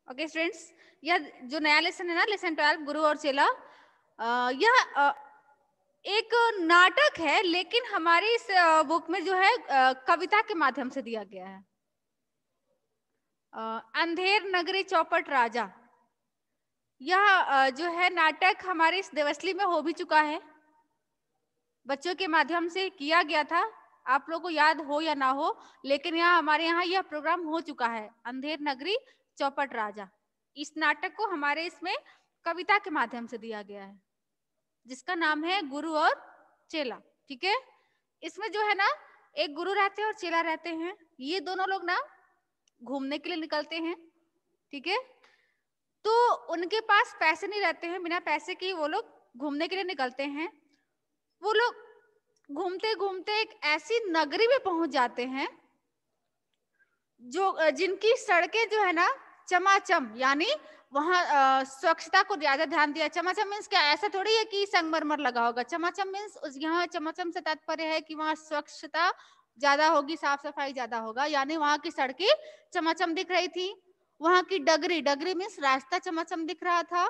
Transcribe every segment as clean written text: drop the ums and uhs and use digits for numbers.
Okay students, यह जो नया लेसन है ना, लेसन 12 गुरु और चेला, यह एक नाटक है, लेकिन हमारी इस बुक में जो है कविता के माध्यम से दिया गया है। अंधेर नगरी चौपट राजा, यह जो है नाटक हमारे इस देवसली में हो भी चुका है, बच्चों के माध्यम से किया गया था। आप लोगों को याद हो या ना हो, लेकिन यहाँ हमारे यहाँ यह प्रोग्राम हो चुका है, अंधेर नगरी चौपट राजा। इस नाटक को हमारे इसमें कविता के माध्यम से दिया गया है, जिसका नाम है गुरु और चेला। ठीक है, इसमें जो है ना एक गुरु रहते हैं और चेला रहते हैं। ये दोनों लोग ना घूमने के लिए निकलते हैं। ठीक है, तो उनके पास पैसे नहीं रहते हैं, बिना पैसे के वो लोग घूमने के लिए निकलते हैं। वो लोग घूमते घूमते एक ऐसी नगरी में पहुंच जाते हैं जो जिनकी सड़कें जो है ना चमाचम, यानी वहां स्वच्छता को ज्यादा ध्यान दिया। चमाचम मीन्स क्या, ऐसा थोड़ी है कि संगमरमर लगा होगा। चमाचम मीन्स यहाँ चमाचम से तात्पर्य है कि वहां स्वच्छता ज्यादा होगी, साफ सफाई ज्यादा होगा, यानी वहां की सड़कें चमाचम दिख रही थी। वहां की डगरी, डगरी मीन्स रास्ता चमाचम दिख रहा था।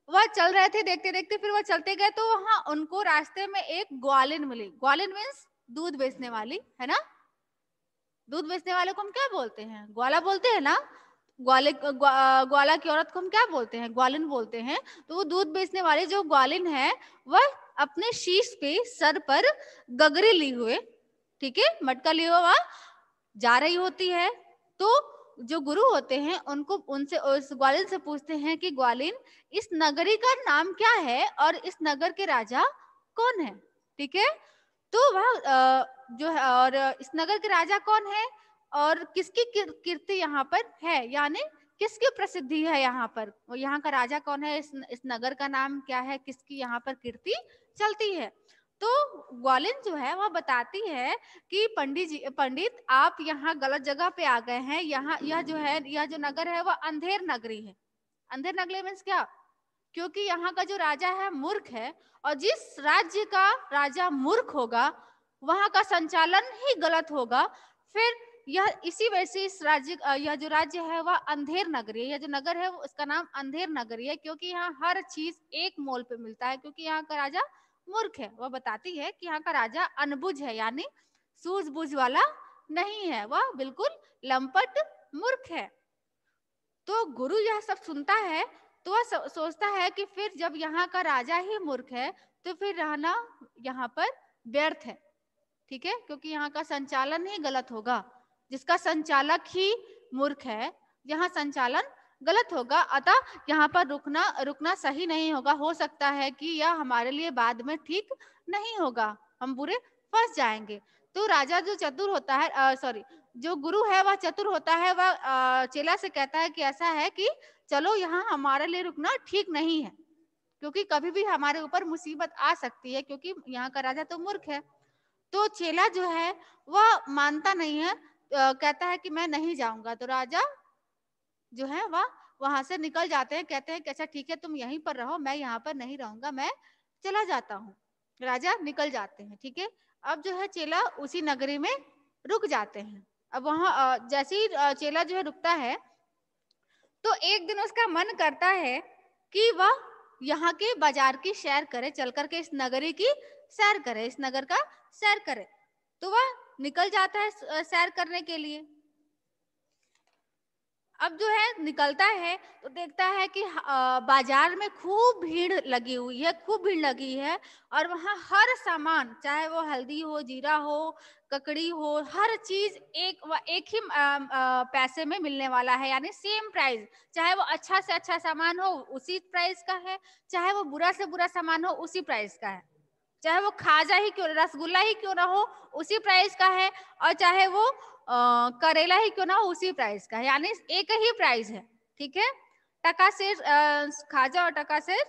वह चल रहे थे, देखते देखते फिर वह चलते गए, तो वहां उनको रास्ते में एक ग्वालिन मिली। ग्वालिन मीन्स दूध बेचने वाली, है ना। दूध बेचने वाले को हम क्या बोलते हैं? ग्वाला बोलते हैं ना। ग्वाला की औरत को हम क्या बोलते हैं? ग्वालिन बोलते हैं। तो वो दूध बेचने वाली जो ग्वालिन है, वह अपने शीश पे, सर पर गगरी ली हुए, ठीक है, मटका लिए हुआ जा रही होती है। तो जो गुरु होते हैं उनको उनसे उस ग्वालिन से पूछते हैं कि ग्वालिन, इस नगरी का नाम क्या है और इस नगर के राजा कौन है? ठीक है, तो वह जो है, और इस नगर के राजा कौन है और किसकी कीर्ति यहाँ पर है, यानी किसकी प्रसिद्धि है यहाँ पर, और यहाँ का राजा कौन है, इस नगर का नाम क्या है, किसकी यहाँ पर कीर्ति चलती है। तो ग्वालिन जो है वह बताती है कि पंडित आप यहाँ गलत जगह पे आ गए हैं। यहाँ यह जो नगर है वह अंधेर नगरी है। अंधेर नगरी मीन्स क्या? क्योंकि यहाँ का जो राजा है मूर्ख है, और जिस राज्य का राजा मूर्ख होगा वहां का संचालन ही गलत होगा। फिर यह इसी वजह से इस राज्य यह जो राज्य है वह अंधेर नगरी है। यह जो नगर है उसका नाम अंधेर नगरी है, क्योंकि यहाँ हर चीज एक मोल पे मिलता है, क्योंकि यहाँ का राजा मूर्ख है। वह बताती है कि यहाँ का राजा अनबुझ है, यानी सूझबूझ वाला नहीं है, वह बिल्कुल लंपट मूर्ख है। तो गुरु यह सब सुनता है तो वह सोचता है कि फिर जब यहाँ का राजा ही मूर्ख है तो फिर रहना यहाँ पर व्यर्थ है। ठीक है, क्योंकि यहाँ का संचालन ही गलत होगा, जिसका संचालक ही मूर्ख है, यहाँ संचालन गलत होगा। अतः यहाँ पर रुकना सही नहीं होगा। हो सकता है कि यह हमारे लिए बाद में ठीक नहीं होगा, हम बुरे फंस जाएंगे। तो राजा जो चतुर होता है, सॉरी, जो गुरु है वह चतुर होता है। वह चेला से कहता है कि ऐसा है कि चलो यहाँ हमारे लिए रुकना ठीक नहीं है, क्योंकि कभी भी हमारे ऊपर मुसीबत आ सकती है, क्योंकि यहाँ का राजा तो मूर्ख है। तो चेला जो है वह मानता नहीं है, कहता है कि मैं नहीं जाऊंगा। तो राजा जो है वह वहां से निकल जाते हैं, कहते हैं कि अच्छा ठीक है, तुम यहीं पर रहो, मैं यहाँ पर नहीं रहूंगा, मैं चला जाता हूँ। राजा निकल जाते हैं। ठीक है, अब जो है चेला उसी नगरी में रुक जाते हैं। अब वहां जैसे ही चेला जो है रुकता है, तो एक दिन उसका मन करता है कि वह यहाँ के बाजार की सैर करे, चल करके इस नगरी की सैर करे, इस नगर का सैर करे। तो वह निकल जाता है सैर करने के लिए। अब जो है निकलता है तो देखता है कि बाजार में खूब भीड़ लगी हुई है, खूब भीड़ लगी है, और वहाँ हर सामान, चाहे वो हल्दी हो, जीरा हो, ककड़ी हो, हर चीज एक ही पैसे में मिलने वाला है, यानी सेम प्राइस। चाहे वो अच्छा से अच्छा सामान हो उसी प्राइस का है, चाहे वो बुरा से बुरा सामान हो उसी प्राइस का है, चाहे वो खाजा ही क्यों, रसगुल्ला ही क्यों ना हो उसी प्राइस का है, और चाहे वो करेला ही क्यों ना हो उसी प्राइस का है, यानी एक ही प्राइस है। ठीक है, टका सेर खाजा और टका सेर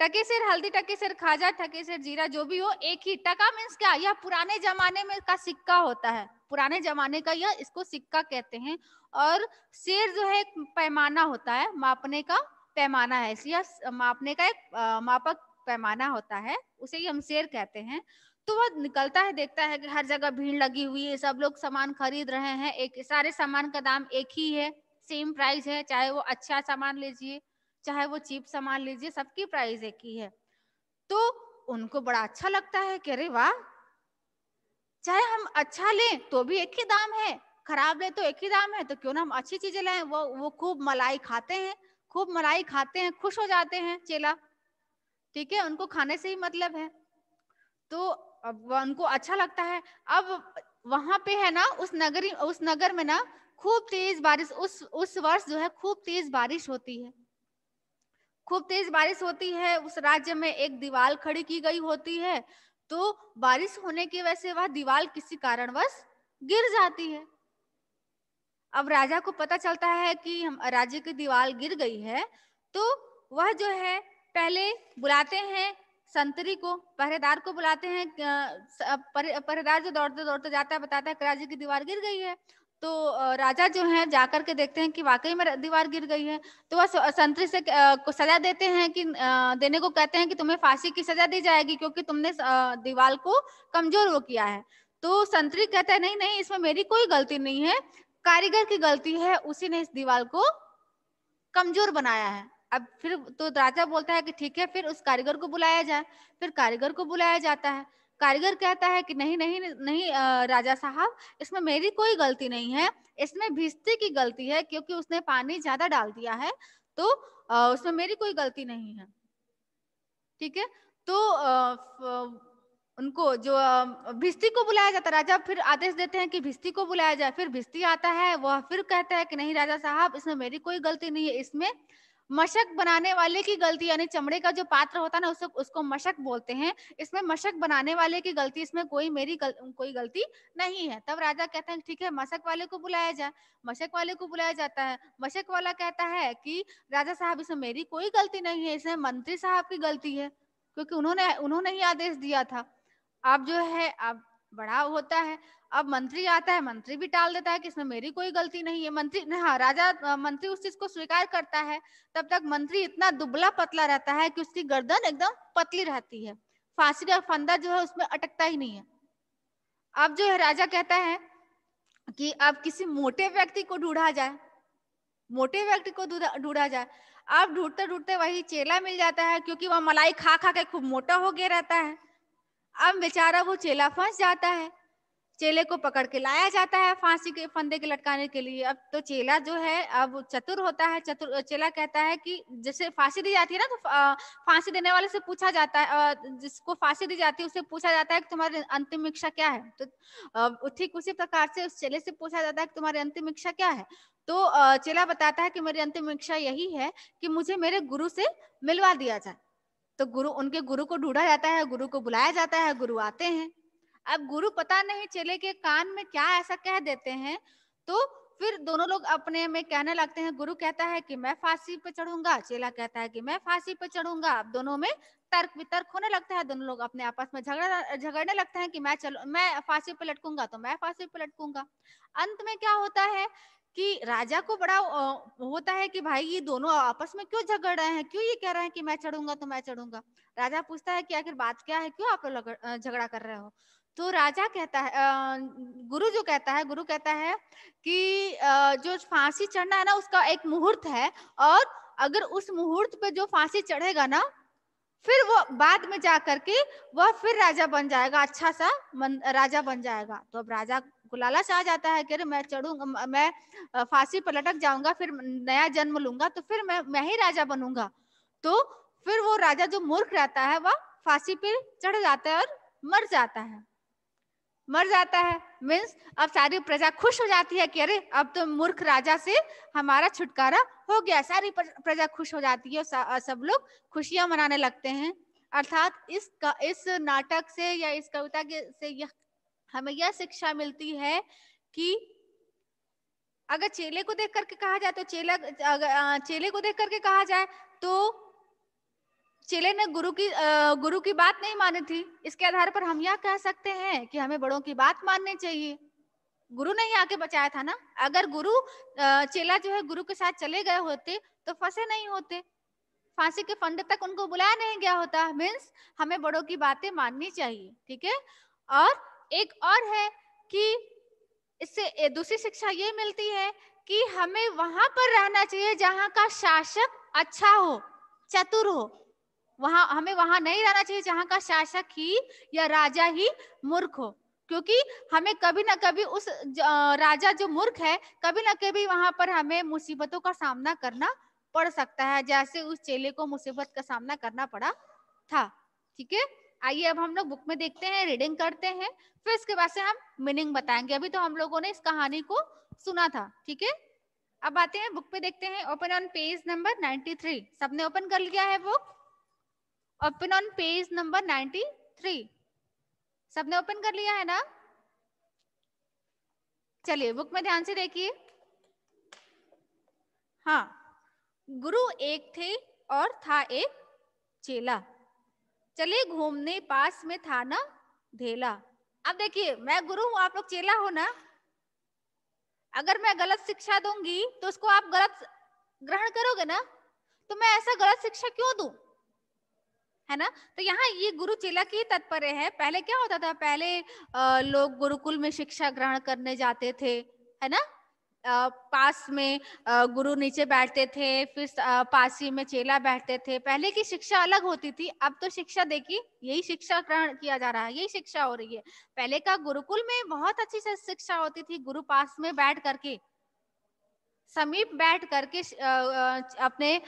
टके सेर हल्दी, टके सेर खाजा, टके सेर जीरा, जो भी हो एक ही। टका मीन्स क्या? यह पुराने जमाने में का सिक्का होता है, पुराने जमाने का यह इसको सिक्का कहते हैं। और सेर जो है एक पैमाना होता है, मापने का पैमाना है, इसलिए मापने का एक मापक पैमाना होता है, उसे ही हम सेर कहते हैं। तो वह निकलता है, देखता है कि हर जगह भीड़ लगी हुई है, सब लोग सामान खरीद रहे हैं, एक सारे सामान का दाम एक ही है, सेम प्राइस है, चाहे वो अच्छा सामान लीजिए, चाहे वो चीप सामान लीजिए, सबकी प्राइस एक ही है। तो उनको बड़ा अच्छा लगता है कि अरे वाह, चाहे हम अच्छा लें तो भी एक ही दाम है, खराब लें तो एक ही दाम है, तो क्यों ना हम अच्छी चीजें लाएं। वो खूब मलाई खाते हैं, खूब मलाई खाते हैं, खुश हो जाते हैं चेला, ठीक है, उनको खाने से ही मतलब है। तो अब उनको अच्छा लगता है। अब वहां पे है ना, उस नगर में ना खूब तेज बारिश, उस वर्ष जो है खूब तेज बारिश होती है, खूब तेज बारिश होती है। उस राज्य में एक दीवार खड़ी की गई होती है, तो बारिश होने की वजह से वह दीवार किसी कारणवश गिर जाती है। अब राजा को पता चलता है कि हम राज्य की दीवार गिर गई है, तो वह जो है पहले बुलाते हैं संतरी को, पहरेदार को बुलाते हैं। पहरेदार जो दौड़ते दौड़ते जाता है, बताता है कि राज्य की दीवार गिर गई है। तो राजा जो है जाकर के देखते हैं कि वाकई में दीवार गिर गई है। तो वह संतरी से को सजा देते हैं कि देने को कहते हैं कि तुम्हें फांसी की सजा दी जाएगी, क्योंकि तुमने दीवार को कमजोर वो किया है। तो संतरी कहता है नहीं नहीं, इसमें मेरी कोई गलती नहीं है, कारीगर की गलती है, उसी ने इस दीवार को कमजोर बनाया है। अब फिर तो राजा बोलता है कि ठीक है, फिर उस कारीगर को बुलाया जाए। फिर कारीगर को बुलाया जाता है। कारीगर कहता है कि नहीं नहीं नहीं, राजा साहब, इसमें मेरी कोई गलती नहीं है, इसमें भिस्ती की गलती है, क्योंकि उसने पानी ज्यादा डाल दिया है, तो उसमें मेरी कोई गलती नहीं है, ठीक है। तो उनको जो भिस्ती को बुलाया जाता है, राजा फिर आदेश देते हैं कि भिस्ती को बुलाया जाए। फिर भिस्ती आता है, वह फिर कहता है कि नहीं राजा साहब, इसमें मेरी कोई गलती नहीं है, इसमें मशक बनाने वाले की गलती, यानी चमड़े का जो पात्र होता है ना, उसको मशक बोलते हैं, इसमें मशक बनाने वाले की गलती, इसमें कोई गलती नहीं है। तब राजा कहते हैं ठीक है, मशक वाले को बुलाया जाए। मशक वाले को बुलाया जाता है। मशक वाला कहता है कि राजा साहब, इसमें मेरी कोई गलती नहीं है, इसमें मंत्री साहब की गलती है, क्योंकि उन्होंने ही आदेश दिया था। अब जो है, अब बड़ा होता है, अब मंत्री आता है, मंत्री भी टाल देता है कि इसमें मेरी कोई गलती नहीं है। मंत्री ने, हाँ, मंत्री उस चीज को स्वीकार करता है। तब तक मंत्री इतना दुबला पतला रहता है कि उसकी गर्दन एकदम पतली रहती है, फांसी का फंदा जो है उसमें अटकता ही नहीं है। अब जो है राजा कहता है कि अब किसी मोटे व्यक्ति को ढूंढा जाए, मोटे व्यक्ति को ढूंढा जाए। अब ढूंढते ढूंढते वही चेला मिल जाता है, क्योंकि वह मलाई खा खा के खूब मोटा हो गया रहता है। अब बेचारा वो चेला फंस जाता है। चेले को पकड़ के लाया जाता है फांसी के फंदे के लटकाने के लिए। अब तो चेला जो है अब चतुर होता है, चतुर चेला कहता है कि जैसे फांसी दी जाती है ना, तो फांसी देने वाले से पूछा जाता है, जिसको फांसी दी जाती है उससे पूछा जाता है कि तुम्हारी अंतिम इच्छा क्या है। तो ठीक उसी प्रकार से उस चेले से पूछा जाता है कि तुम्हारी अंतिम इच्छा क्या है। तो चेला बताता है कि मेरी अंतिम इच्छा यही है कि मुझे मेरे गुरु से मिलवा दिया जाए। तो उनके गुरु को ढूंढा जाता है, गुरु को बुलाया जाता है, गुरु आते हैं। अब गुरु पता नहीं चेले के कान में क्या ऐसा कह देते हैं, तो फिर दोनों लोग अपने में कहने लगते हैं। गुरु कहता है कि मैं फांसी पे चढ़ूंगा, चेला कहता है कि मैं फांसी पे चढ़ूंगा। अब दोनों में तर्क वितर्क होने लगता है, दोनों लोग अपने आपस में झगड़ने लगते हैं कि मैं फांसी पे लटकूंगा तो मैं फांसी पे लटकूंगा। अंत में क्या होता है कि राजा को बड़ा होता है कि भाई ये दोनों आपस में क्यों झगड़ रहे हैं, क्यों ये कह रहे हैं कि मैं चढ़ूंगा तो मैं चढ़ूंगा। राजा पूछता है कि आखिर बात क्या है, क्यों आप लोग झगड़ा कर रहे हो। तो राजा कहता है, गुरु कहता है कि जो फांसी चढ़ना है ना, उसका एक मुहूर्त है, और अगर उस मुहूर्त पे जो फांसी चढ़ेगा ना, फिर वो बाद में जा करके वह फिर राजा बन जाएगा, अच्छा सा राजा बन जाएगा। तो अब राजा को लालच आ जाता है कि अरे मैं चढ़ूंगा, मैं फांसी पर लटक जाऊंगा, फिर नया जन्म लूंगा, तो फिर मैं ही राजा बनूंगा। तो फिर वो राजा जो मूर्ख रहता है, वह फांसी पे चढ़ जाता है और मर जाता है। मर जाता है मीन्स अब सारी प्रजा खुश हो जाती है कि अरे अब तो मूर्ख राजा से हमारा छुटकारा हो गया। सारी प्रजा खुश हो जाती है और सब लोग खुशियां मनाने लगते हैं। अर्थात इस नाटक से या इस कविता से हमें यह शिक्षा मिलती है कि अगर चेले को देख करके कहा जाए तो चेले को देख करके कहा जाए तो चेले ने गुरु की बात नहीं मानी थी। इसके आधार पर हम यह कह सकते हैं कि हमें बड़ों की बात माननी चाहिए। गुरु ने ही आके बचाया था ना। अगर चेला जो है गुरु के साथ चले गए होते तो फंसे नहीं होते। फांसी के फंदे तक उनको बुलाया नहीं गया होता। मीन्स हमें बड़ों की बातें माननी चाहिए, ठीक है। और एक और है कि इससे दूसरी शिक्षा ये मिलती है कि हमें वहां पर रहना चाहिए जहां का शासक अच्छा हो, चतुर हो। हमें वहां नहीं रहना चाहिए जहां का शासक ही या राजा ही मूर्ख हो, क्योंकि हमें कभी ना कभी राजा जो मूर्ख है, कभी ना कभी वहां पर हमें मुसीबतों का सामना करना पड़ सकता है, जैसे उस चेले को मुसीबत का सामना करना पड़ा था, ठीक है। आइए अब हम लोग बुक में देखते हैं, रीडिंग करते हैं, फिर इसके बाद से हम मीनिंग बताएंगे। अभी तो हम लोगों ने इस कहानी को सुना था, ठीक है। अब आते हैं बुक पे, देखते हैं। Open on page number 93। सबने ओपन कर लिया है book? Open on page number 93। सबने ओपन कर लिया है ना? चलिए बुक में ध्यान से देखिए। हाँ, गुरु एक थे और था एक चेला, चले घूमने पास में था ना धेला। अब देखिए, मैं गुरु हूं, आप लोग चेला हो ना। अगर मैं गलत शिक्षा दूंगी तो उसको आप गलत ग्रहण करोगे ना, तो मैं ऐसा गलत शिक्षा क्यों दूं, है ना। तो यहाँ ये गुरु चेला की तात्पर्य है। पहले क्या होता था, पहले लोग गुरुकुल में शिक्षा ग्रहण करने जाते थे, है ना। पास में गुरु नीचे बैठते थे, फिर पास ही में चेला बैठते थे। पहले की शिक्षा अलग होती थी। अब तो शिक्षा देखिए, यही शिक्षा ग्रहण किया जा रहा है, यही शिक्षा हो रही है। पहले का गुरुकुल में बहुत अच्छी से शिक्षा होती थी। गुरु पास में बैठ करके, समीप बैठ करके अपने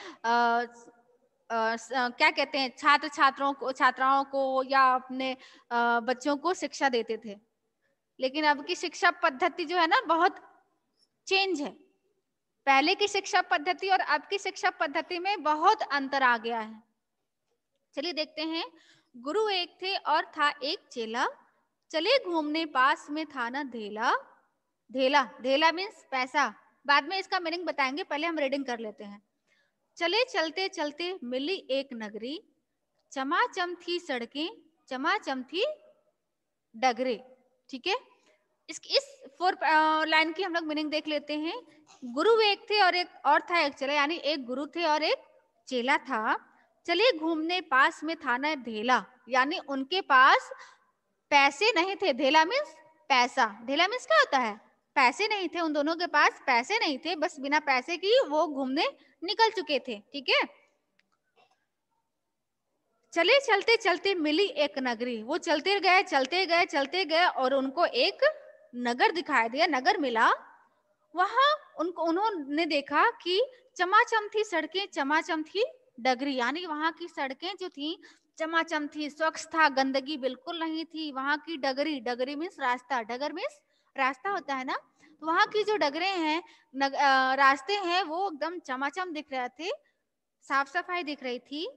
क्या कहते हैं, छात्राओं को या अपने बच्चों को शिक्षा देते थे। लेकिन अब की शिक्षा पद्धति जो है ना, बहुत चेंज है। पहले की शिक्षा पद्धति और अब की शिक्षा पद्धति में बहुत अंतर आ गया है। चलिए देखते हैं। गुरु एक थे और था एक चेला, चले घूमने पास में था ना धेला। धेला, धेला मीन्स पैसा। बाद में इसका मीनिंग बताएंगे, पहले हम रीडिंग कर लेते हैं। चले चलते चलते मिली एक नगरी, चमाचम थी सड़कें, चमाचम थी डगरे, ठीक है। इस 4 लाइन की हम लोग मीनिंग देख लेते हैं। गुरु एक थे और था एक चेला, यानी एक गुरु थे और एक चेला था। चले घूमने पास में था ना धेला, यानी उनके पास पैसे नहीं थे। धेला मीन्स पैसा। धेला मीन्स क्या होता है? पैसे नहीं थे। उन दोनों के पास पैसे नहीं थे, बस बिना पैसे की वो घूमने निकल चुके थे, ठीक है। चले चलते चलते मिली एक नगरी, वो चलते गए चलते गए चलते गए और उनको एक नगर दिखाई दिया, नगर मिला। वहां उन्होंने देखा कि चमाचम थी सड़कें, चमाचम थी डगरी, यानी वहां की सड़कें जो थी चमाचम थी, स्वच्छ था, गंदगी बिल्कुल नहीं थी। वहां की डगरी, डगरी मीन्स रास्ता, डगर मीन्स रास्ता होता है ना। तो वहां की जो डगरे हैं, रास्ते हैं, वो एकदम चमाचम दिख रहे थे, साफ सफाई दिख रही थी।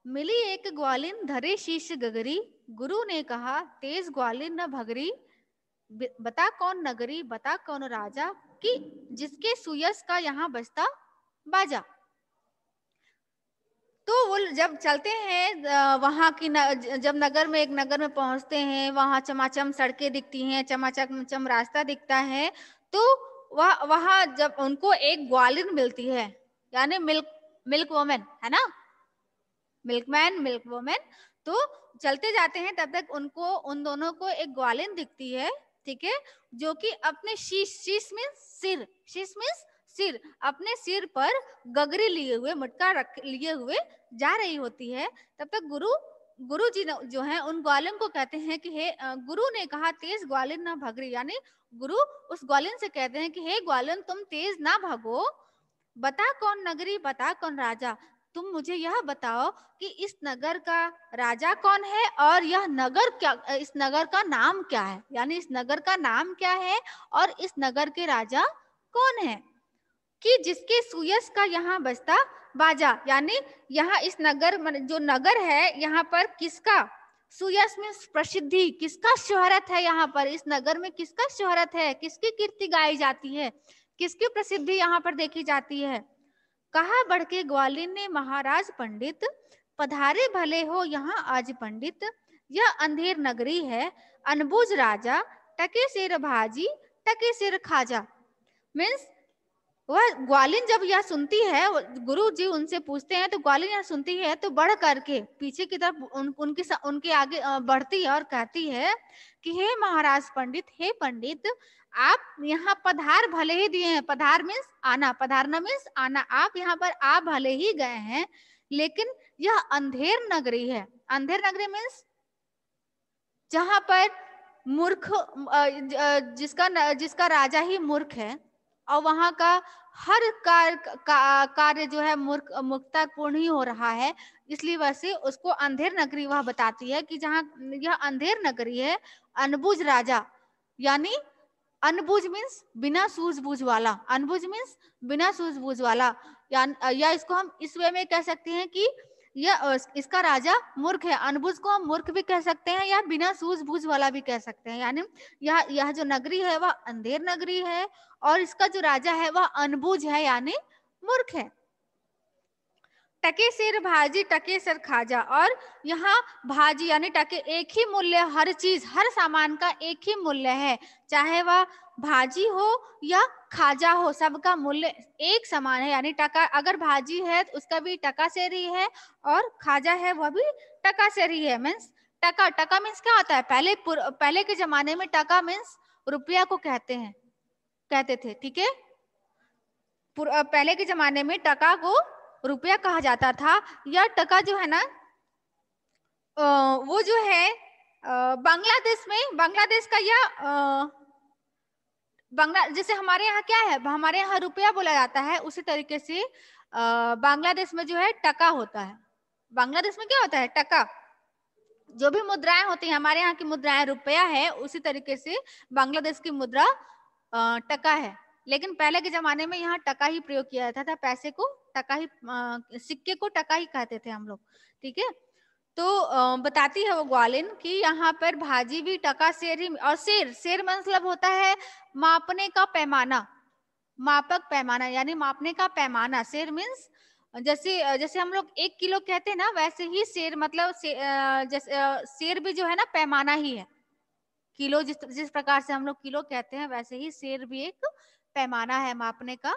मिली एक ग्वालिन धरे शीश गगरी, गुरु ने कहा तेज ग्वालिन न भगरी। बता कौन नगरी, बता कौन राजा, कि जिसके सुयस का यहाँ बजता बाजा। तो वो जब चलते हैं वहां की जब नगर में, एक नगर में पहुंचते हैं, वहां चमाचम सड़कें दिखती हैं, चमाचम रास्ता दिखता है। तो वहां जब उनको एक ग्वालिन मिलती है, यानी मिल्क वोमेन, है ना, मिल्कमैन, मिल्क वोमेन। तो चलते जाते हैं, तब तक उन दोनों को एक ग्वालिन दिखती है, ठीक है, जो कि अपने शीश मीन्स सिर, शीश मीन्स सिर, अपने सिर पर गगरी लिए हुए, मटका लिए हुए जा रही होती है। तब तक गुरु जी जो है उन ग्वालिन को कहते हैं कि हे, गुरु ने कहा तेज ग्वालिन ना भगरी, यानी गुरु उस ग्वालिन से कहते हैं कि हे ग्वालिन, तुम तेज ना भागो, बता कौन नगरी, बता कौन राजा। तुम मुझे यह बताओ कि इस नगर का राजा कौन है और यह नगर क्या, इस नगर का नाम क्या है, यानी इस नगर का नाम क्या है और इस नगर के राजा कौन है, कि जिसके सुयस का यहाँ बजता बाजा, यानी यहाँ इस नगर, जो नगर है, यहाँ पर किसका सुयस में प्रसिद्धि, किसका शोहरत है, यहाँ पर इस नगर में किसका शोहरत है, किसकी कीर्ति गाई जाती है, किसकी प्रसिद्धि यहाँ पर देखी जाती है। कहा बढ़ के ग्वालिन ने महाराज पंडित, पधारे भले हो यहाँ आज पंडित। यह अंधेर नगरी है, अनबुझ राजा, टके सिर भाजी, टके सिर खाजा। मीन्स वह ग्वालिन जब यह सुनती है, गुरु जी उनसे पूछते हैं, तो ग्वालिन यह सुनती है तो बढ़ करके पीछे की तरफ उनके आगे बढ़ती है और कहती है कि हे महाराज पंडित, हे पंडित, आप यहाँ पधार भले ही दिए हैं, पधार मीन्स आना, पधारना मीन्स आना, आप यहाँ पर आ भले ही गए हैं, लेकिन यह अंधेर नगरी है। अंधेर नगरी मीन्स जहां पर मूर्ख जिसका राजा ही मूर्ख है, और वहां का हर कार्य जो है मूर्खता पूर्ण ही हो रहा है, इसलिए वैसे उसको अंधेर नगरी वह बताती है कि जहाँ यह अंधेर नगरी है। अनबुझ राजा, यानी अनबुझ मीन्स बिना सूझबूझ वाला, अनबुझ मीन्स बिना सूझबूझ वाला, या इसको हम इस वे में कह सकते हैं कि इसका राजा मूर्ख है। अनबुझ को हम मूर्ख भी कह सकते हैं या बिना सूझबूझ वाला भी कह सकते हैं, यानी यह जो नगरी है वह अंधेर नगरी है, और इसका जो राजा है वह अनबुझ है यानी मूर्ख है। टके सिर भाजी टके सिर खाजा, और यहाँ भाजी यानी टके, एक ही मूल्य, हर चीज हर सामान का एक ही मूल्य है, चाहे वह भाजी हो या खाजा हो, सबका मूल्य एक समान है। यानी टका, अगर भाजी है तो उसका भी टका सेर ही है, और खाजा है वह भी टका सेर ही है। मीन्स टका, टका मीन्स क्या होता है, पहले के जमाने में टका मीन्स रुपया को कहते थे, ठीक है। पहले के जमाने में टका को रुपया कहा जाता था। यह टका जो है ना, वो जो है बांग्लादेश का यह जैसे हमारे यहाँ क्या है, हमारे यहाँ रुपया बोला जाता है, उसी तरीके से बांग्लादेश में जो है टका होता है। बांग्लादेश में क्या होता है, टका। जो भी मुद्राएं होती हैं, हमारे यहाँ की मुद्राएं रुपया है, उसी तरीके से बांग्लादेश की मुद्रा टका है। लेकिन पहले के जमाने में यहाँ टका ही प्रयोग किया जाता था, पैसे को टका ही, सिक्के को टका ही कहते थे हम लोग, ठीक है। तो बताती है वो ग्वालिन कि यहाँ पर भाजी भी टका सेर ही, और सेर मतलब होता है मापने का पैमाना, मापक पैमाना, यानी मापने का पैमाना। सेर मीन्स जैसे हम लोग 1 किलो कहते हैं ना, वैसे ही सेर मतलब सेर भी जो है ना पैमाना ही है। किलो जिस प्रकार से हम लोग किलो कहते हैं, वैसे ही सेर भी एक पैमाना है, मापने का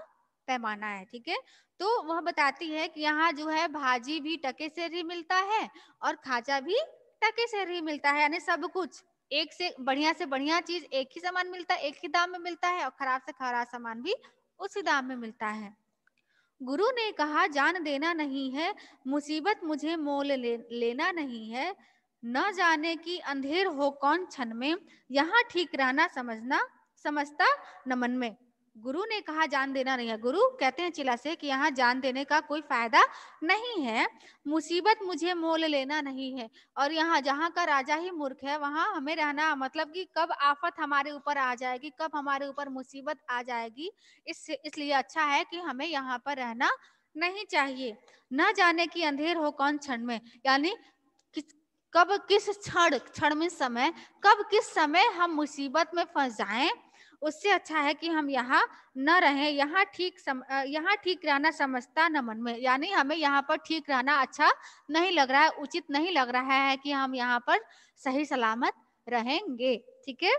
पैमाना है, ठीक है। तो वह बताती है कि यहाँ जो है भाजी भी टके से ही मिलता है और खाजा भी टके से ही मिलता है, यानी सब कुछ एक से बढ़िया चीज एक ही सामान मिलता है, एक ही दाम में मिलता है, और खराब से खराब सामान भी उसी दाम में मिलता है। गुरु ने कहा जान देना नहीं है, मुसीबत मुझे मोल लेना नहीं है, न जाने की अंधेर हो कौन क्षण में, यहाँ ठीक रहना समझता न मन में। गुरु ने कहा जान देना नहीं है। गुरु कहते हैं चिला से कि यहाँ जान देने का कोई फायदा नहीं है, मुसीबत मुझे मोल लेना नहीं है, और यहाँ जहाँ का राजा ही मूर्ख है वहां हमें रहना, मतलब कि कब आफत हमारे ऊपर आ जाएगी, कब हमारे ऊपर मुसीबत आ जाएगी, इसलिए अच्छा है कि हमें यहाँ पर रहना नहीं चाहिए। न जाने की अंधेर हो कौन क्षण में, यानी कब किस क्षण में समय, कब किस समय हम मुसीबत में फंस जाएं, उससे अच्छा है कि हम यहाँ न रहें। यहाँ ठीक रहना समझता न मन में, यानी हमें यहाँ पर ठीक रहना अच्छा नहीं लग रहा है, उचित नहीं लग रहा है कि हम यहाँ पर सही सलामत रहेंगे, ठीक है।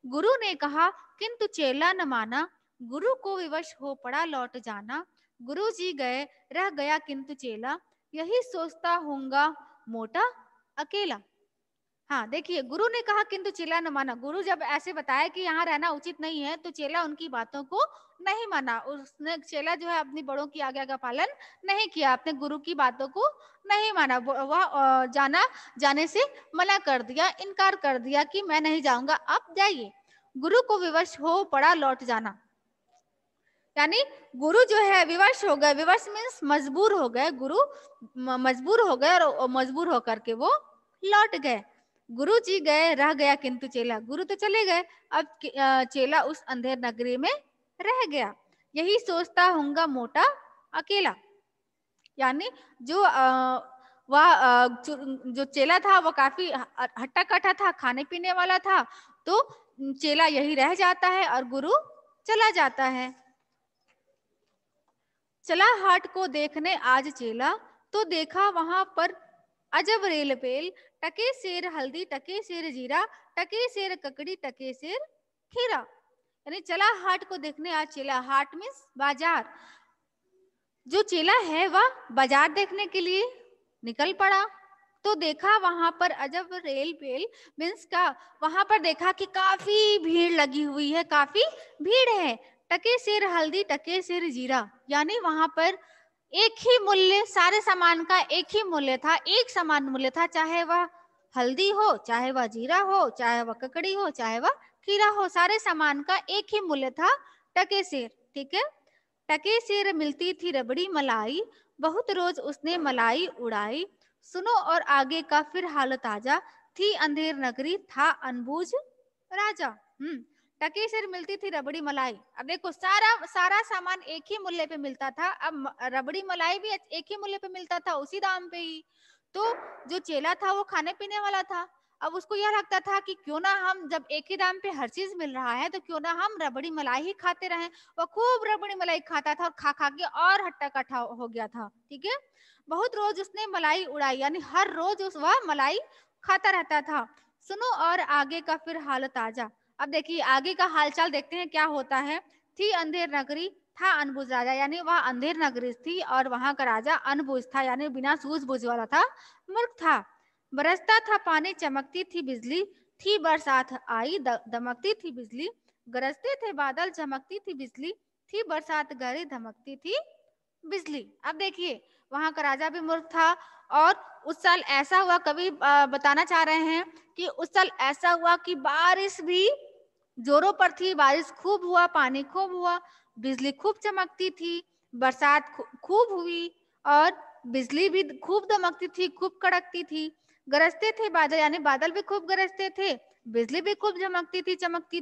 गुरु ने कहा किंतु चेला न माना, गुरु को विवश हो पड़ा लौट जाना, गुरु जी गए रह गया किंतु चेला, यही सोचता होऊंगा मोटा अकेला। हाँ, देखिए, गुरु ने कहा किंतु चेला न माना। गुरु जब ऐसे बताया कि यहाँ रहना उचित नहीं है, तो चेला उनकी बातों को नहीं माना। उसने चेला जो है अपनी बड़ों की आज्ञा का पालन नहीं किया, अपने गुरु की बातों को नहीं माना। वह जाने से मना कर दिया, इनकार कर दिया कि मैं नहीं जाऊंगा, आप जाइए। गुरु को विवश हो पड़ा लौट जाना, यानी गुरु जो है विवश हो गए। विवश मीन्स मजबूर हो गए, गुरु मजबूर हो गए, और मजबूर होकर के वो लौट गए। गुरु जी गए रह गया किंतु चेला, गुरु तो चले गए, अब चेला उस अंधेर नगरी में रह गया। यही सोचता होऊंगा मोटा अकेला, यानी जो चेला था वो काफी हट्टा कट्टा था, खाने पीने वाला था, तो चेला यही रह जाता है और गुरु चला जाता है। चला हाट को देखने आज चेला, तो देखा वहां पर अजब रेल पेल, टके सेर हल्दी टके सेर जीरा, टके सेर ककड़ी टके सेर खीरा, यानी चला हाट को देखने आज चेला, हाट मीन्स बाजार। जो चेला है वह बाजार देखने के लिए निकल पड़ा। तो देखा वहां पर अजब रेल पेल मीन्स का, वहां पर देखा कि काफी भीड़ लगी हुई है, काफी भीड़ है। टके सेर हल्दी टके सेर जीरा, यानी वहां पर एक ही मूल्य, सारे सामान का एक ही मूल्य था, एक समान मूल्य था, चाहे वह हल्दी हो, चाहे वह जीरा हो, चाहे वह ककड़ी हो, चाहे वह खीरा हो, सारे सामान का एक ही मूल्य था, टके सेर। ठीक है। टके सेर मिलती थी रबड़ी मलाई, बहुत रोज उसने मलाई उड़ाई। सुनो और आगे का फिर हाल ताजा, थी अंधेर नगरी था अनबूझ राजा। टके सेर मिलती थी रबड़ी मलाई। अब देखो सारा सारा सामान एक ही मूल्य पे मिलता था, अब रबड़ी मलाई भी एक ही मूल्य पे मिलता था, उसी दाम पे ही। तो जो चेला था वो खाने पीने वाला था, अब उसको यह लगता था कि क्यों ना हम, जब एक ही दाम पे हर चीज मिल रहा है तो क्यों ना हम रबड़ी मलाई ही खाते रहें। वो खूब रबड़ी मलाई खाता था और खा खा के और हट्टा कट्टा हो गया था। ठीक है। बहुत रोज उसने मलाई उड़ाई, यानी हर रोज वह मलाई खाता रहता था। सुनो और आगे का फिर हाल ताजा। अब देखिए आगे का हालचाल देखते हैं क्या होता है। थी अंधेर नगरी था अनबुझ राजा, यानी वह अंधेर नगरी थी और वहां का राजा अनबुझ था, यानी बिना सूझबूझ वाला था, मूर्ख था। बरसता था पानी चमकती थी बिजली, थी बरसात आई दमकती थी बिजली। गरजते थे बादल चमकती थी बिजली, थी बरसात गरी धमकती थी बिजली। अब देखिए वहां का राजा भी मूर्ख था, और उस साल ऐसा हुआ, कवि बताना चाह रहे हैं कि उस साल ऐसा हुआ कि बारिश भी जोरों पर थी, बारिश खूब हुआ, पानी खूब हुआ, बिजली खूब चमकती थी, बरसात खूब हुई, और बिजली भी खूब दमकती थी, खूब कड़कती थी। गरजते थे बादल, यानी बादल भी खूब गरजते थे, बिजली भी खूब चमकती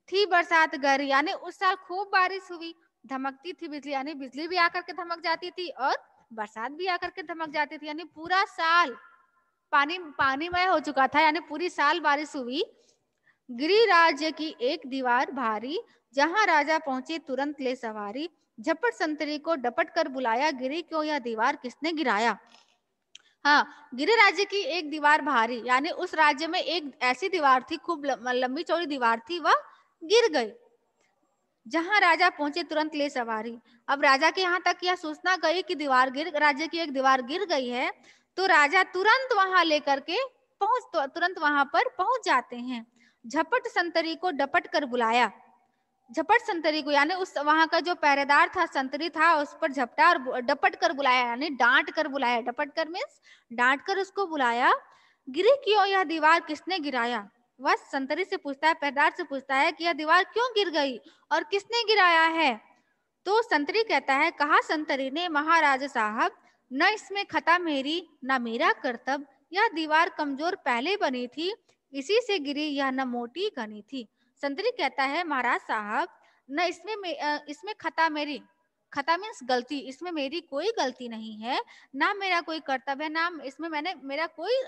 थी बरसात गरी, यानी उस साल खूब बारिश हुई। धमकती थी बिजली, यानी बिजली भी आकर के धमक जाती थी और बरसात भी आकर के धमक जाती थी, यानी पूरा साल पानीमय हो चुका था, यानी पूरी साल बारिश हुई। गिरिराज्य की एक दीवार भारी, जहां राजा पहुंचे तुरंत ले सवारी। झपट संतरी को डपट कर बुलाया, गिरी क्यों यह दीवार किसने गिराया। हाँ, गिरि राज्य की एक दीवार भारी, यानी उस राज्य में एक ऐसी दीवार थी, खूब लंबी चौड़ी दीवार थी, वह गिर गई। जहां राजा पहुंचे तुरंत ले सवारी। अब राजा के यहाँ तक यह सूचना गई कि राज्य की एक दीवार गिर गई है, तो राजा तुरंत वहां लेकर के तुरंत वहां पर पहुंच जाते हैं। झपट संतरी को डपट कर बुलाया, झपट संतरी को, यानी उस वहां का जो पहरेदार था, संतरी था, उस पर झपटा और डपट कर बुलाया, यानी डांट कर बुलाया। डपट कर मीन्स डांट कर उसको बुलाया। गिरी क्यों यह दीवार किसने गिराया। वह संतरी से पूछता है, पहरेदार से पूछता है कि यह दीवार क्यों गिर गई और किसने गिराया है। तो संतरी कहता है, कहा संतरी ने, महाराज साहब न इसमें खता मेरी न मेरा कर्तव्य, यह दीवार कमजोर पहले बनी थी, इसी से गिरी, यह न मोटी घनी थी। संतरी कहता है, महाराज साहब न इसमें खता मेरी, खता मीन्स गलती, इसमें मेरी कोई गलती नहीं है, ना मेरा कोई कर्तव्य है, ना इसमें मेरा कोई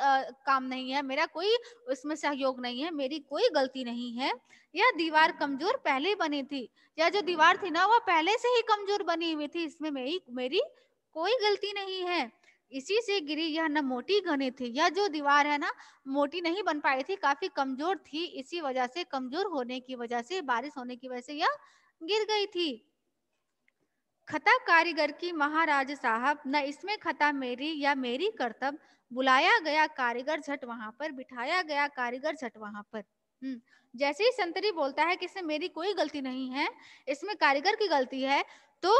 काम नहीं है, मेरा कोई उसमें सहयोग नहीं है, मेरी कोई गलती नहीं है। यह दीवार कमजोर पहले बनी थी, यह जो दीवार थी ना वह पहले से ही कमजोर बनी हुई थी, इसमें मेरी कोई गलती नहीं है। इसी से गिरी, यह न मोटी घनी थी, यह जो दीवार है ना मोटी नहीं बन पाई थी, काफी कमजोर थी, इसी वजह से, कमजोर होने की वजह से, बारिश होने की वजह से यह गिर गई थी। खता कारीगर की, महाराज साहब न इसमें खता मेरी या मेरी कर्तव्य, बुलाया गया कारीगर झट वहां पर, बिठाया गया कारीगर झट वहां पर। जैसे ही संतरी बोलता है कि इसमें मेरी कोई गलती नहीं है, इसमें कारीगर की गलती है, तो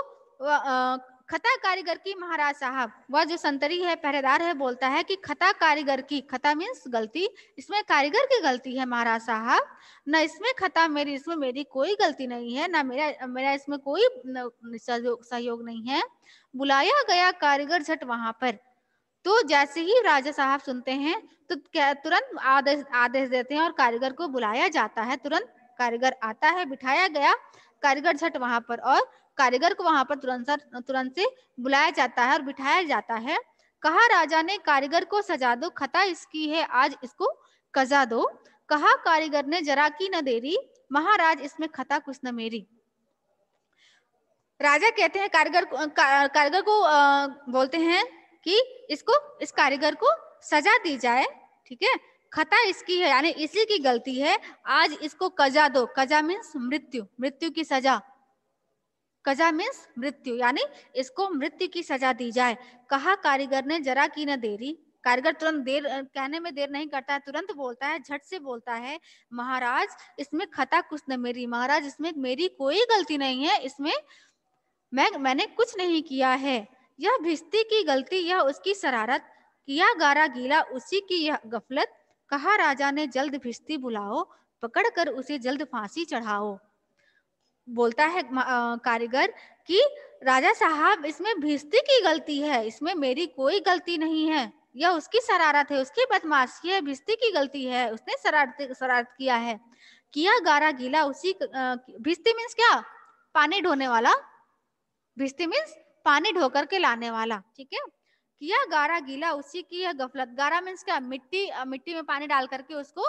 खता कारीगर की, महाराज साहब, वह जो संतरी है, पहरेदार है, बोलता है कि खता कारीगर की, खता मीन्स गलती, इसमें कारीगर की गलती है महाराज साहब, न इसमें खता मेरी, इसमें मेरी कोई गलती नहीं है, ना मेरा मेरा इसमें कोई सहयोग नहीं है। बुलाया गया कारीगर झट वहां पर। तो जैसे ही राजा साहब सुनते हैं तो तुरंत आदेश देते हैं और कारीगर को बुलाया जाता है। तुरंत कारीगर आता है, बिठाया गया कारीगर झट वहां पर, और कारीगर को वहां पर तुरंत से बुलाया जाता है और बिठाया जाता है। कहा राजा ने, कारीगर को सजा दो, खता इसकी है, आज इसको कजा दो। कहा कारीगर ने, जरा की न देरी, महाराज इसमें खता कुछ न मेरी। राजा कहते हैं कारीगर को बोलते हैं कि इस कारीगर को सजा दी जाए। ठीक है, खता इसकी है यानी इसी की गलती है, आज इसको कजा दो। कजा मीन्स मृत्यु, मृत्यु की सजा। कजा मीन्स मृत्यु यानी इसको मृत्यु की सजा दी जाए। कहा कारीगर ने जरा की न देरी। कारीगर तुरंत देर कहने में देर नहीं करता है, तुरंत बोलता है, झट से बोलता है, महाराज इसमें खता कुछ न मेरी, महाराज इसमें मेरी कोई गलती नहीं है, इसमें मैंने कुछ नहीं किया है। यह भिस्ती की गलती, यह उसकी शरारत, किया गारा गीला उसी की यह गफलत। कहा राजा ने जल्द भिस्ती बुलाओ, पकड़ कर उसे जल्द फांसी चढ़ाओ। बोलता है कारीगर कि राजा साहब इसमें भिस्ती की गलती है, इसमें मेरी कोई गलती नहीं है, यह उसकी शरारत है, उसकी बदमाशी है, भिस्ती की गलती है, उसने शरारत किया है। किया गारा गीला उसी भिस्ती मीन्स क्या? पानी ढोने वाला। भिस्ती मीन्स पानी ढोकर के लाने वाला, ठीक है। किया गारा गीला उसी की यह गफलत। गारा मीन्स क्या? मिट्टी में पानी डाल करके उसको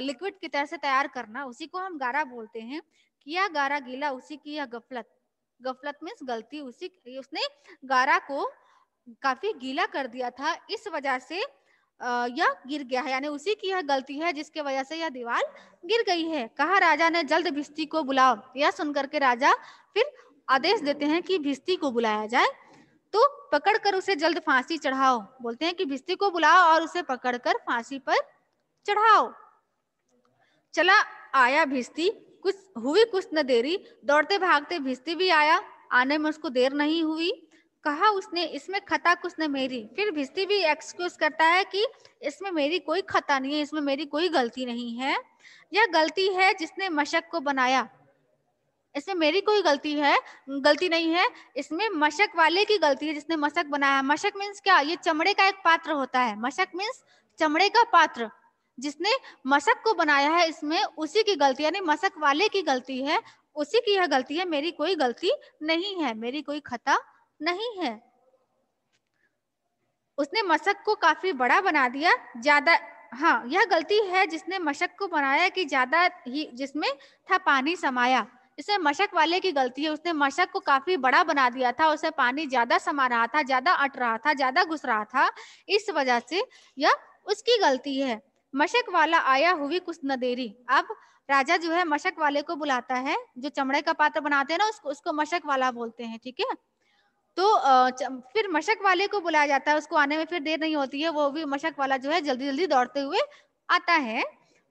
लिक्विड की तरह से तैयार करना, उसी को हम गारा बोलते हैं। किया गारा गीला उसी की यह गफलत। गफलत मीन्स गलती, उसने गारा को काफी गीला कर दिया था, इस वजह से यह गिर गया है, यानी उसी की यह गलती है जिसके वजह से यह दीवार गिर गई है। कहा राजा ने जल्द भिस्ती को बुलाओ। यह सुनकर के राजा फिर आदेश देते हैं कि भिस्ती को बुलाया जाए, तो पकड़कर उसे जल्द फांसी चढ़ाओ। बोलते हैं कि भिस्ती को बुलाओ और उसे पकड़कर फांसी पर चढ़ाओ। चला आया भिस्ती, कुछ न देरी, दौड़ते भागते भिस्ती भी आया, आने में उसको देर नहीं हुई। कहा उसने इसमें खता कुछ न मेरी। फिर भिस्ती भी एक्सक्यूज करता है कि इसमें मेरी कोई खता नहीं है, इसमें मेरी कोई गलती नहीं है, यह गलती है जिसने मशक को बनाया, इसमें मेरी कोई गलती नहीं है, इसमें मशक वाले की गलती है जिसने मशक बनाया। मशक मीन्स क्या? ये चमड़े का एक पात्र होता है। मशक मीन्स चमड़े का पात्र, जिसने मशक को बनाया है, इसमें उसी की गलती, यानी मशक वाले की गलती है, उसी की यह गलती है, मेरी कोई गलती नहीं है, मेरी कोई खता नहीं है। उसने मशक को काफी बड़ा बना दिया, ज्यादा, हाँ, यह गलती है जिसने मशक को बनाया कि ज्यादा ही जिसमें था पानी समाया। इसमें मशक वाले की गलती है, उसने मशक को काफी बड़ा बना दिया था, उसे पानी ज्यादा समा रहा था, ज्यादा अट रहा था, ज्यादा घुस रहा था, इस वजह से यह उसकी गलती है। मशक वाला आया हुई कुछ न देरी। अब राजा जो है मशक वाले को बुलाता है, जो चमड़े का पात्र बनाते हैं ना, उसको मशक वाला बोलते हैं, ठीक है। तो फिर मशक वाले को बुलाया जाता है, उसको आने में फिर देर नहीं होती है, वो भी मशक वाला जो है जल्दी जल्दी दौड़ते हुए आता है।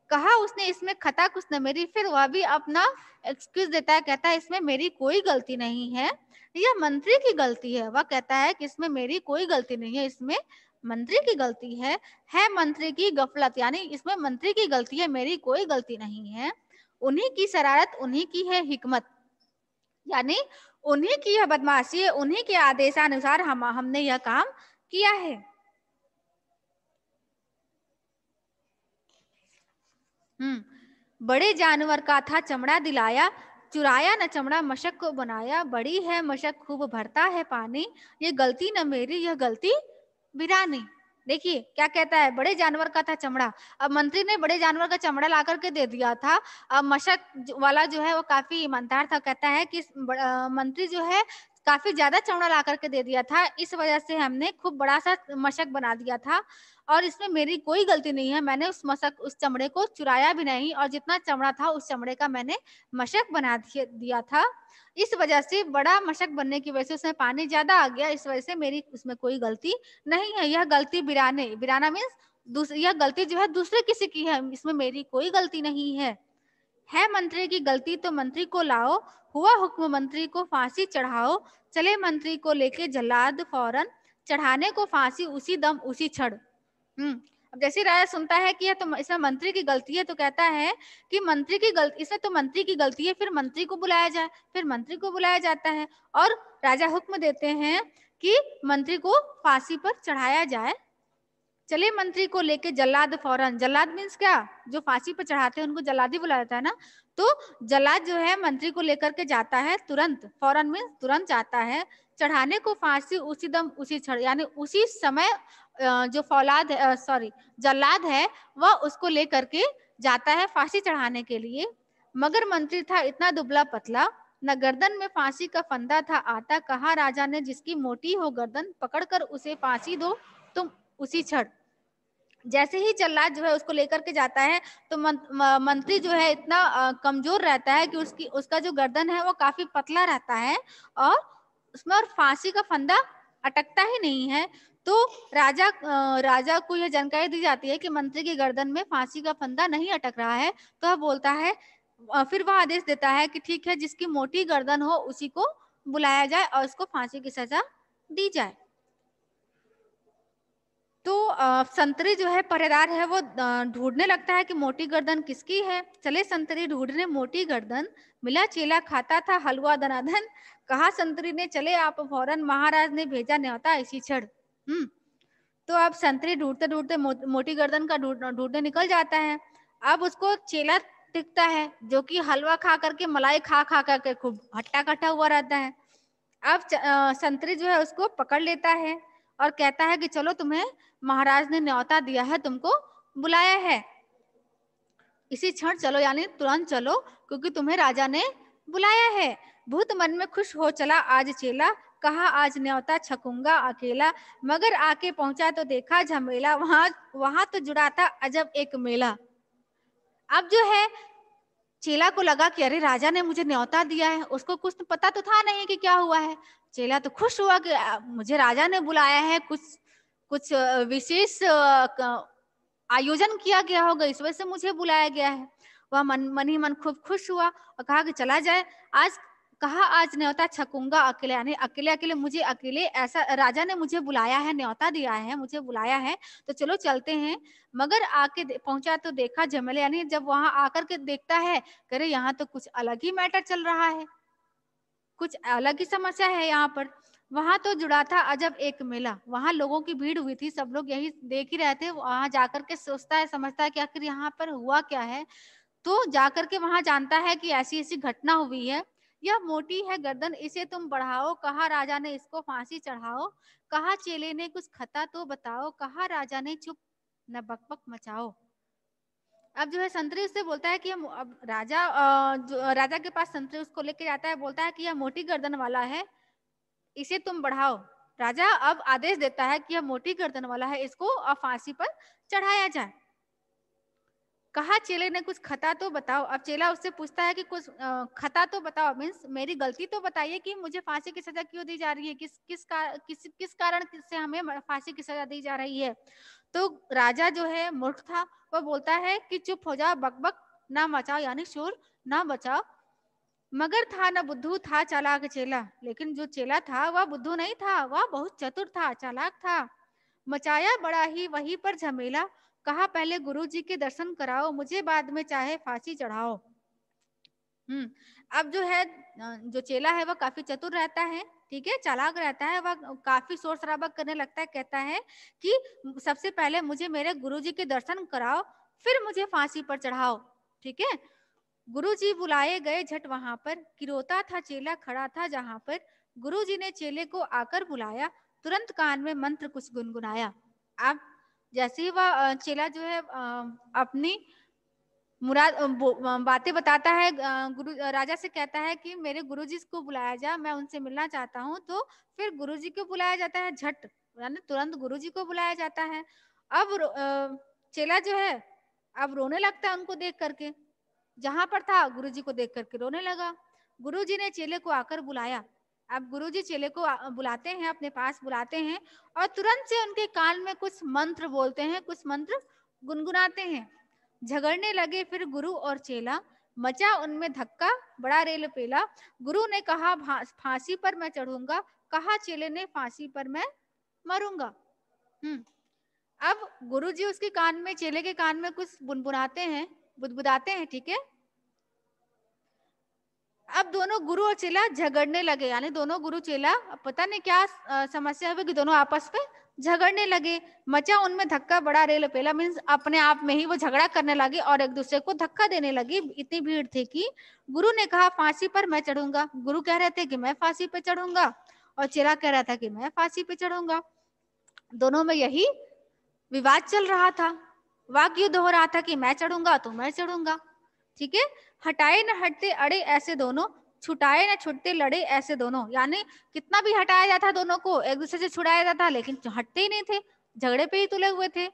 कहा उसने इसमें खता कुछ न मेरी। फिर वह भी अपना एक्सक्यूज देता है, कहता है इसमें मेरी कोई गलती नहीं है, यह मंत्री की गलती है। वह कहता है कि इसमें मेरी कोई गलती नहीं है, इसमें मंत्री की गलती है मंत्री की गफलत, यानी इसमें मंत्री की गलती है, मेरी कोई गलती नहीं है। उन्हीं की शरारत, उन्हीं की है हिकमत, यानी उन्हीं की यह बदमाशी है, उन्हीं के आदेशानुसार हमने यह काम किया है। बड़े जानवर का था चमड़ा दिलाया, चुराया न चमड़ा मशक को बनाया। बड़ी है मशक खूब भरता है पानी, ये गलती न मेरी, यह गलती बिरानी। देखिए क्या कहता है, बड़े जानवर का था चमड़ा। अब मंत्री ने बड़े जानवर का चमड़ा ला करके दे दिया था। अब मशक वाला जो है वो काफी ईमानदार था, कहता है कि मंत्री जो है काफी ज्यादा चमड़ा ला करके दे दिया था, इस वजह से हमने खूब बड़ा सा मशक बना दिया था, और इसमें मेरी कोई गलती नहीं है, मैंने उस चमड़े को चुराया भी नहीं, और जितना चमड़ा था उस चमड़े का मैंने मशक बना दिया था। इस वजह से बड़ा मशक बनने की वजह से उसमें पानी ज्यादा आ गया, इस वजह से मेरी उसमें कोई गलती नहीं है। यह गलती बिराना मीन्स यह गलती जो है दूसरे किसी की है, इसमें मेरी कोई गलती नहीं है। मंत्री की गलती तो मंत्री को लाओ, हुआ हुक्म मंत्री को फांसी चढ़ाओ। चले मंत्री को लेके जल्लाद फौरन, चढ़ाने को फांसी उसी दम उसी क्षण। अब जैसे राजा सुनता है कि यह तो इसमें मंत्री की गलती है, तो कहता है कि मंत्री की गलती, इसमें तो मंत्री की गलती है, फिर मंत्री को बुलाया जाए। फिर मंत्री को बुलाया जाता है और राजा हुक्म देते हैं कि मंत्री को फांसी पर चढ़ाया जाए। चले मंत्री को लेके जल्लाद फौरन। जल्लाद मीन्स क्या? जो फांसी पर चढ़ाते हैं उनको जल्लादी बुलाया जाता है ना, तो जल्लाद जो है मंत्री को लेकर के जाता है तुरंत। फौरन मीन्स तुरंत जाता है। चढ़ाने को फांसी उसी दम उसी क्षण, यानी उसी समय जो जल्लाद है वह उसको लेकर के जाता है फांसी चढ़ाने के लिए। मगर मंत्री था इतना दुबला पतला, न गर्दन में फांसी का फंदा था आता। कहा राजा ने जिसकी मोटी हो गर्दन, पकड़कर उसे फांसी दो तुम उसी क्षण। जैसे ही जल्लाद जो है उसको लेकर के जाता है तो मंत्री जो है इतना कमजोर रहता है कि उसका जो गर्दन है वो काफी पतला रहता है और उसमें और फांसी का फंदा अटकता ही नहीं है। तो राजा को यह जानकारी दी जाती है कि मंत्री की गर्दन में फांसी का फंदा नहीं अटक रहा है। तो वह बोलता है, फिर वह आदेश देता है कि ठीक है, जिसकी मोटी गर्दन हो उसी को बुलाया जाए और उसको फांसी की सजा दी जाए। तो संतरी जो है पहरेदार है वो ढूंढने लगता है कि मोटी गर्दन किसकी है। चले संतरी ढूंढने मोटी गर्दन, मिला चेला खाता था हलवा दनादन। कहा संतरी ने, चले आप फौरन, महाराज ने भेजा न्योता इसी क्षण। तो अब संतरी ढूंढते ढूंढते मोटी गर्दन का ढूंढने निकल जाता है। अब उसको चेला दिखता है जो कि हलवा खा करके, मलाई खा खा करके खूब हट्टा कट्टा हुआ रहता है। अब संतरी जो है उसको पकड़ लेता है और कहता है कि चलो, तुम्हें महाराज ने न्योता दिया है, तुमको बुलाया है, इसी क्षण चलो, यानी तुरंत चलो, क्योंकि तुम्हें राजा ने बुलाया है। भूत मन में खुश हो चला आज चेला, कहा आज न्योता छकूंगा अकेला। मगर आके पहुंचा तो देखा झमेला, वहां तो जुड़ा था अजब एक मेला। अब जो है चेला को लगा कि अरे राजा ने मुझे न्योता दिया है, उसको कुछ तो पता तो था नहीं कि क्या हुआ है। चेला तो खुश हुआ कि मुझे राजा ने बुलाया है, कुछ कुछ विशेष आयोजन किया गया होगा, इस वजह से मुझे बुलाया गया है। वह मन ही मन खूब खुश हुआ और कहा कि चला जाए आज। कहा आज न्योता छकूंगा अकेले, यानी अकेले अकेले मुझे अकेले, ऐसा राजा ने मुझे बुलाया है, न्योता दिया है, मुझे बुलाया है, तो चलो चलते हैं। मगर आके पहुंचा तो देखा झमेले, यानी जब वहां आकर के देखता है, करे यहाँ तो कुछ अलग ही मैटर चल रहा है, कुछ अलग ही समस्या है यहाँ पर। वहां तो जुड़ा था अजब एक मेला, वहां लोगों की भीड़ हुई थी, सब लोग यही देख ही रहे थे। वहां जाकर के सोचता है, समझता है कि आखिर यहाँ पर हुआ क्या है। तो जाकर के वहां जानता है कि ऐसी ऐसी घटना हुई है। यह मोटी है गर्दन, इसे तुम बढ़ाओ, कहा राजा ने इसको फांसी चढ़ाओ। कहा चेले ने कुछ खता तो बताओ, कहा राजा ने चुप न बकबक मचाओ। अब जो है संतरी उससे बोलता है कि अब राजा के पास संतरी उसको लेके जाता है, बोलता है कि यह मोटी गर्दन वाला है, इसे तुम बढ़ाओ। राजा अब आदेश देता है कि यह मोटी गर्दन वाला है, इसको अब फांसी पर चढ़ाया जाए। कहा चेले ने कुछ खता तो बताओ। अब चेला उससे पूछता है कि कुछ खता तो बताओ, मीन्स मेरी गलती तो बताइए कि मुझे फांसी की सजा क्यों दी जा रही है, किस कारण से हमें फांसी की सजा दी जा रही है। तो राजा जो है मूर्ख था, वह बोलता है कि चुप हो जाओ, बकबक ना मचाओ, यानी शोर ना बचाओ। मगर था न बुद्धू, था चालाक चेला, लेकिन जो चेला था वह बुद्धू नहीं था, वह बहुत चतुर था, चालाक था। मचाया बड़ा ही वहीं पर झमेला, कहा पहले गुरु जी के दर्शन कराओ, मुझे बाद में चाहे फांसी चढ़ाओ। अब जो है जो चेला है वह काफी चतुर रहता है, ठीक है, चालाक रहता है। वह काफी शोर शराबा करने लगता है, कहता है कि सबसे पहले मुझे मेरे गुरुजी के दर्शन कराओ, फिर मुझे फांसी पर चढ़ाओ, ठीक है। गुरुजी बुलाए गए झट वहां पर, किरोता था चेला खड़ा था जहां पर। गुरुजी ने चेले को आकर बुलाया, तुरंत कान में मंत्र कुछ गुनगुनाया। अब जैसे ही वह चेला जो है अपनी बातें बताता है, राजा से कहता है कि मेरे गुरुजी को बुलाया जाए, मैं उनसे मिलना चाहता हूँ। तो फिर गुरुजी को बुलाया जाता है झट, यानी तुरंत गुरुजी को बुलाया जाता है। अब चेला जो है अब रोने लगता है उनको देख करके, जहां पर था गुरुजी को देख करके रोने लगा। गुरुजी ने चेले को आकर बुलाया। अब गुरुजी चेले को बुलाते हैं, अपने पास बुलाते हैं और तुरंत से उनके कान में कुछ मंत्र बोलते हैं, कुछ मंत्र गुनगुनाते हैं। झगड़ने लगे फिर गुरु और चेला, मचा उनमें धक्का बड़ा रेल पेला। गुरु ने कहा फांसी पर मैं चढ़ूंगा, कहा चेले ने फांसी पर मैं मरूंगा। अब गुरुजी उसके कान में, चेले के कान में कुछ बुनबुनाते हैं, बुदबुदाते हैं, ठीक है। अब दोनों गुरु और चेला झगड़ने लगे, यानी दोनों गुरु चेला पता नहीं क्या समस्या हुई कि दोनों आपस में झगड़ने लगे। मचा उनमें धक्का बड़ा रेल पेला, मीन्स अपने आप में ही वो झगड़ा करने लगे और एक दूसरे को धक्का देने लगी, इतनी भीड़ थी कि गुरु ने कहा फांसी पर मैं चढ़ूंगा। गुरु कह रहे थे कि मैं फांसी पे चढ़ूंगा और चेला कह रहा था कि मैं फांसी पे चढ़ूंगा। दोनों में यही विवाद चल रहा था, वाक युद्ध हो रहा था कि मैं चढ़ूंगा तो मैं चढ़ूंगा, ठीक है। हटाए न हटते अड़े ऐसे दोनों, छुटाए न छुटते लड़े ऐसे दोनों, यानी कितना भी हटाया जाता दोनों को, एक दूसरे से छुड़ाया जाता, लेकिन हटते ही नहीं थे, झगड़े पे ही तुले हुए थे।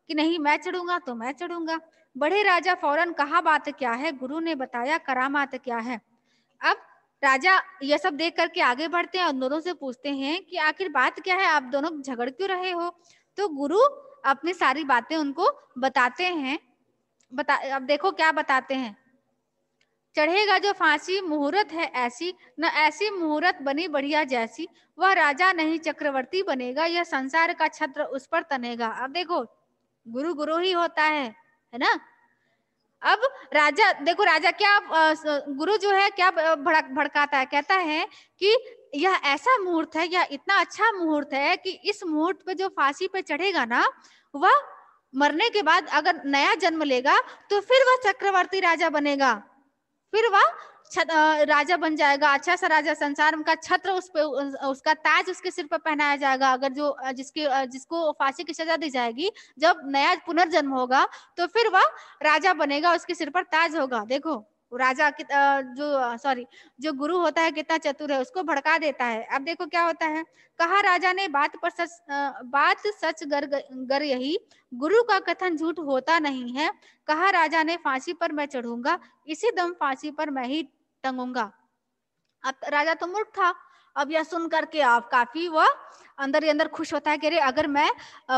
कि नहीं मैं चढ़ूंगा तो मैं चढ़ूंगा। बड़े राजा फौरन कहा बात क्या है, गुरु ने बताया करामात क्या है। अब राजा ये सब देख करके आगे बढ़ते हैं और दोनों से पूछते हैं कि आखिर बात क्या है, आप दोनों झगड़ क्यों रहे हो। तो गुरु अपनी सारी बातें उनको बताते हैं। अब देखो क्या बताते हैं। चढ़ेगा जो फांसी मुहूर्त है ऐसी, न ऐसी मुहूर्त बनी बढ़िया जैसी, वह राजा नहीं चक्रवर्ती बनेगा, यह संसार का छत्र उस पर तनेगा। अब देखो गुरु गुरु ही होता है ना। अब राजा देखो, राजा क्या गुरु जो है क्या भड़काता है, कहता है कि यह ऐसा मुहूर्त है, यह इतना अच्छा मुहूर्त है कि इस मुहूर्त पे जो फांसी पे चढ़ेगा ना, वह मरने के बाद अगर नया जन्म लेगा तो फिर वह चक्रवर्ती राजा बनेगा, फिर वह राजा बन जाएगा, अच्छा सा राजा, संसार का छत्र उस पे, उसका ताज उसके सिर पर पहनाया जाएगा। अगर जो जिसको फांसी की सजा दी जाएगी, जब नया पुनर्जन्म होगा तो फिर वह राजा बनेगा, उसके सिर पर ताज होगा। देखो राजा जो गुरु होता है कितना चतुर है, उसको भड़का देता है। अब देखो क्या होता है। कहा राजा ने बात सच गर यही, गुरु का कथन झूठ होता नहीं है। कहा राजा ने फांसी पर मैं चढ़ूंगा, इसी दम फांसी पर मैं ही टंगूंगा। अब राजा तो मूर्ख था। अब यह सुन करके आप काफी वह अंदर ही अंदर खुश होता है कि अरे अगर मैं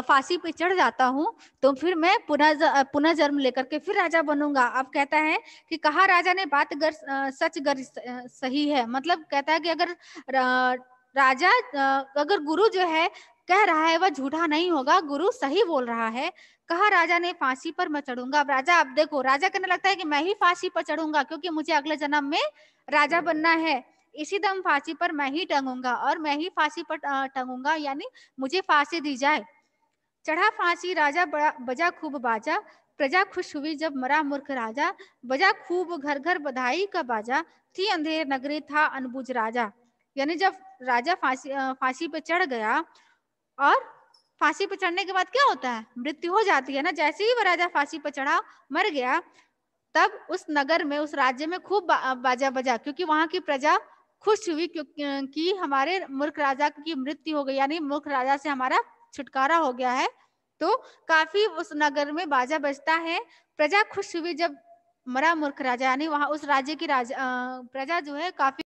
फांसी पे चढ़ जाता हूँ तो फिर मैं पुनः जन्म लेकर के फिर राजा बनूंगा। अब कहता है कि कहा राजा ने बात सच गर सही है, मतलब कहता है कि अगर राजा अगर गुरु जो है कह रहा है वह झूठा नहीं होगा, गुरु सही बोल रहा है। कहा राजा ने फांसी पर मैं चढ़ूंगा। अब राजा, अब देखो राजा कहने लगता है कि मैं ही फांसी पर चढ़ूंगा क्योंकि मुझे अगले जन्म में राजा बनना है। इसी दम फांसी पर मैं ही टंगूंगा और मैं ही फांसी पर टंगूंगा, यानी मुझे फांसी दी जाए। चढ़ा फांसी राजा बजा खूब बाजा, प्रजा खुश हुई जब मरा मूर्ख राजा। बजा खूब घर घर बधाई का बाजा, थी अंधेर नगरी था अनबुझ राजा। यानी जब राजा फांसी पे चढ़ गया, और फांसी पे चढ़ने के बाद क्या होता है, मृत्यु हो जाती है ना। जैसे ही वो राजा फांसी पे चढ़ा, मर गया, तब उस नगर में, उस राज्य में खूब बाजा बजा, क्योंकि वहां की प्रजा खुश हुई क्योंकि हमारे मूर्ख राजा की मृत्यु हो गई, यानी मूर्ख राजा से हमारा छुटकारा हो गया है। तो काफी उस नगर में बाजा बजता है। प्रजा खुश हुई जब मरा मूर्ख राजा, यानी वहां उस राज्य की प्रजा जो है काफी